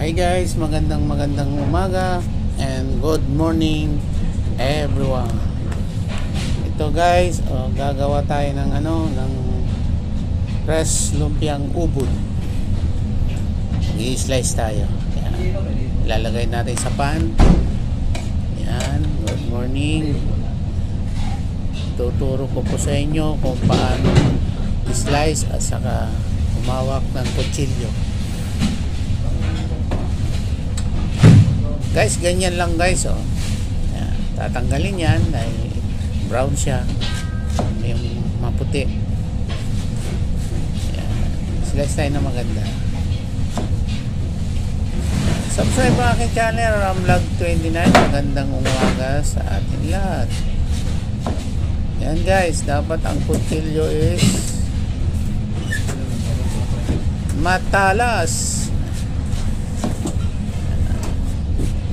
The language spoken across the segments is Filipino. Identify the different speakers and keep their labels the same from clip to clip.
Speaker 1: Hi guys, magandang umaga and good morning everyone. Ito guys, gagawa tayo ng fresh lumpiang ubod. I-slice tayo. Yan. Ilalagay natin sa pan. Yan, good morning. Tuturo ko po sa inyo kung paano i-slice at saka humawak ng kutsilyo. Guys, ganyan lang guys, oh. Yan, tatanggalin yan dahil brown siya, yung maputi. Yan, slice tayo na maganda. Subscribe sa aking channel, Ramvlog29. Magandang umaga sa ating lahat. Yan guys, dapat ang kutsilyo is matalas.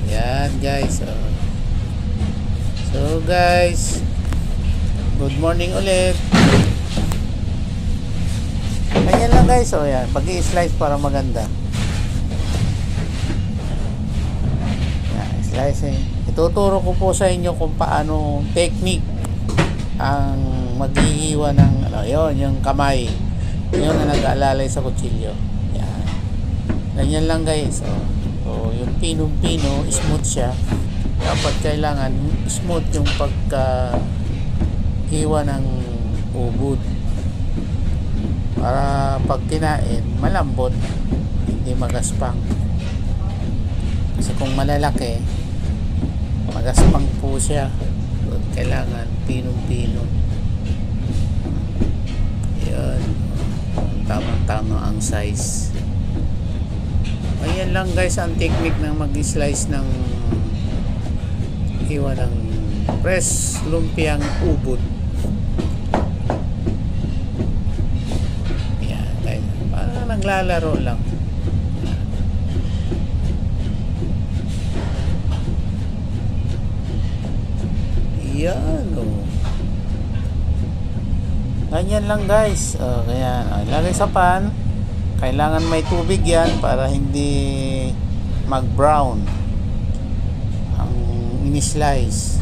Speaker 1: Yan guys, so guys, good morning ulit. Ganyan lang guys, yan, pag-i-slice para maganda. Yan, slice ituturo ko po sa inyo kung paano technique ang maghihiwa ng yon, yung kamay yun na nag-aalalay sa kutsilyo. Yan, ganyan lang guys, so yung pinong-pino, smooth siya. Dapat kailangan smooth yung pagka-hiwa ng ubod. Para pag kinain, malambot, hindi magaspang. Kasi kung malalaki, magaspang po siya. So, kailangan pinong-pino. Yan. Tamang-tama ang size. Ayan lang guys ang technique ng mag-slice ng hiwa ng fresh lumpiang ubod. Ayan guys, parang naglalaro lang. Ayan ganyan lang guys. Kaya ilagay sa pan. Kailangan may tubig yan para hindi mag-brown ang ini-slice.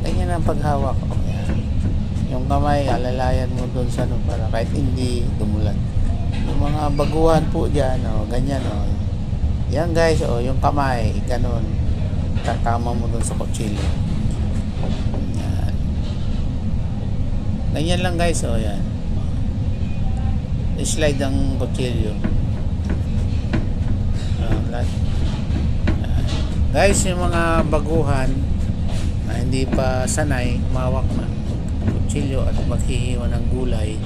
Speaker 1: Ganyan ang paghawak. Yung kamay, alalayan mo dun sa para kahit hindi dumulan. Yung mga baguhan po dyan, ganyan. Yan guys, yung kamay, ganun. Tatama mo dun sa kutsilyo. Ganyan lang guys, yan. I-slide ang kutsilyo. Guys, yung mga baguhan na hindi pa sanay humawak ng kutsilyo at maghihiwa ng gulay,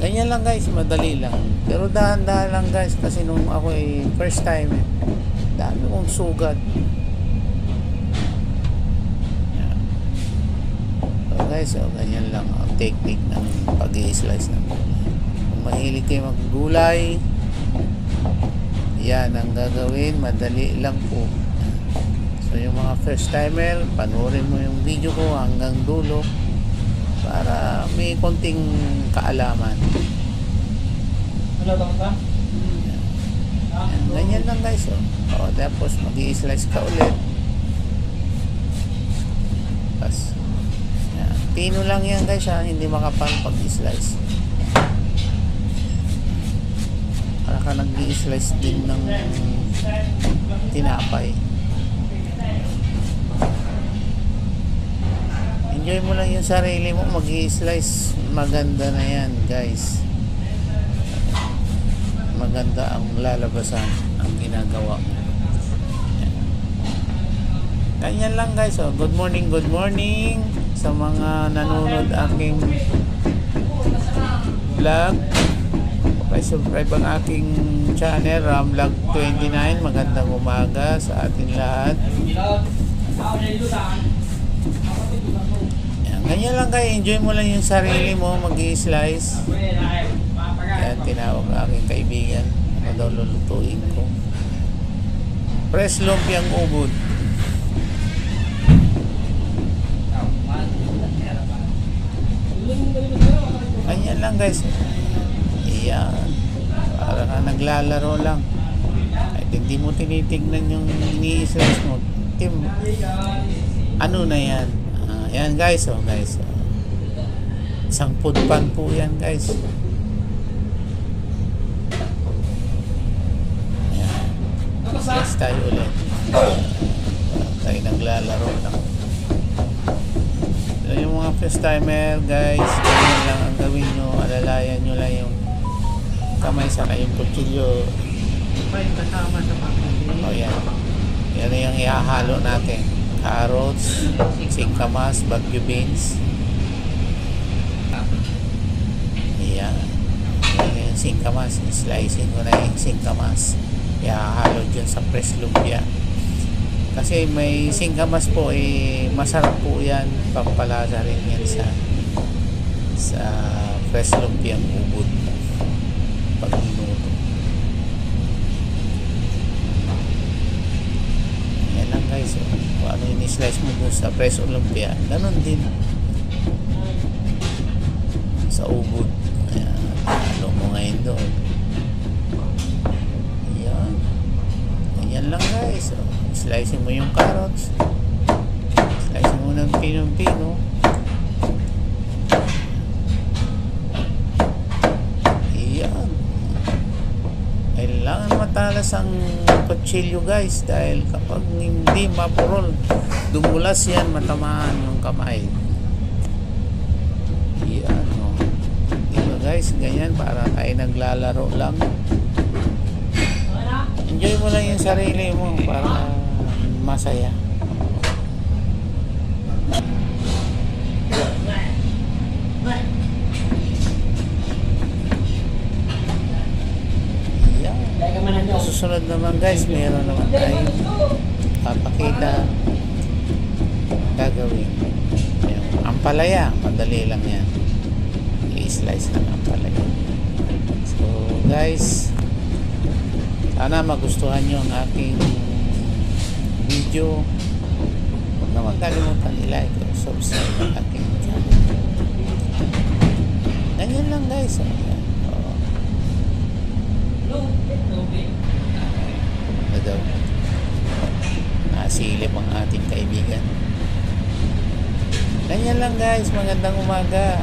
Speaker 1: ganyan lang guys, madali lang. Pero dahan-dahan lang guys, kasi nung ako first time, dami kong sugat. So guys, ganyan lang ang technique ng pag-i-slice ng gulay. Mahilig kayo maggulay, yan ang gagawin, madali lang po. So yung mga first timer, panoorin mo yung video ko hanggang dulo para may konting kaalaman. Yan, ganyan lang guys. Tapos mag-i-slice ka ulit. Tapos pino lang yan guys, hindi makapal pag-i-slice. Para ka nag-i-slice din ng tinapay. Enjoy mo lang yung sarili mo, mag-i-slice. Maganda na yan guys. Maganda ang lalabasan ang ginagawa mo. Ganyan lang guys. Good morning sa mga nanonood aking vlog. Subscribe ang aking channel, Ramvlog29. Magandang umaga sa ating lahat. Yan, ganyan lang kayo, enjoy mo lang yung sarili mo, mag-i-slice. Yan, tinawag aking kaibigan. Ano daw lulutuin ko? Fresh lumpiang ubod. Ganyan lang guys. Ayan. Para ka naglalaro lang. Kahit hindi mo tinitignan yung ini-slice mo. Tim, ano na yan? Yan guys, guys. Isang food pan po yan guys. Yan. Slice tayo ulit. Tayo naglalaro lang. So, yung mga first timer guys, ganyan lang ang gawin nyo. Alalayan nyo lang yung kamay sa kayong kutsilyo.
Speaker 2: May kasama sa pamilya.
Speaker 1: O yan. Yan yung ihahalo natin. Carrots, singkamas, bagyo beans. Yan. Yan yung singkamas. Slicing ko na yung singkamas. Ihahalo dyan sa fresh lumpia. Kasi may singkamas po masarap po yan. Pampalasa rin yan sa fresh lumpiang ubod. Pag minuto. Yan lang guys. Kung ano yung slice mo dun sa fresh lumpia, ganun din sa ubod. Ayan. Halo mo ngayon doon. Yan. Yan lang guys. Slicing mo yung carrots. Slicing mo ng pinong-pino. Yan. Kailangan matalas ang kutsilyo guys, dahil kapag hindi mapurol, dumulas yan, matamaan yung kamay. Yan. Diba guys, ganyan, para tayo naglalaro lang. Enjoy mo lang yung sarili mo para masaya. Yan. Susunod naman guys, meron naman tayong papakita gagawin. Yung ampalaya, madali lang yan. I-slice ng ampalaya. So guys, sana magustuhan nyo ang aking video. Huwag na magkalimutan i-like o subscribe ang aking channel. Ganyan lang guys. Ayan. Ano daw? Nasilip ang ating kaibigan. Ganyan lang guys. Magandang umaga.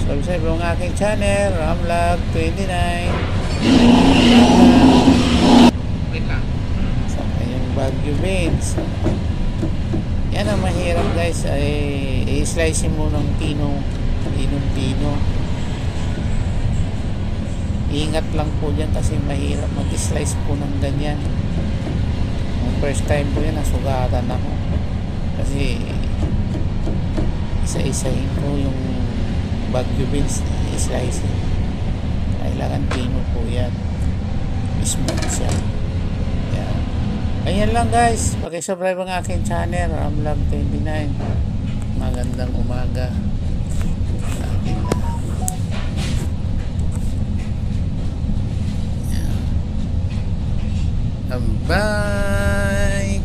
Speaker 1: Subscribe ang aking channel, Ramlog29.
Speaker 2: Wait lang.
Speaker 1: Sa kanyang bagyo beans. Yan ang mahirap guys, ay i-slice mo ng pino. Ingat lang po dyan kasi mahirap mag-slice po ng ganyan. Yung first time po yan, nasugatan ako. Kasi isa-isahin ko yung bagyo beans, i-slice. Kailangan pino po yan. Smooth siya. Yan. Ayan lang guys. Pakisubscribe ang aking channel, Ramlog29. Magandang umaga sa ating lahat. Yan. Bye!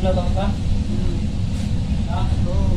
Speaker 3: Wala ka?
Speaker 2: Hmm.
Speaker 3: Ha?
Speaker 2: Oo.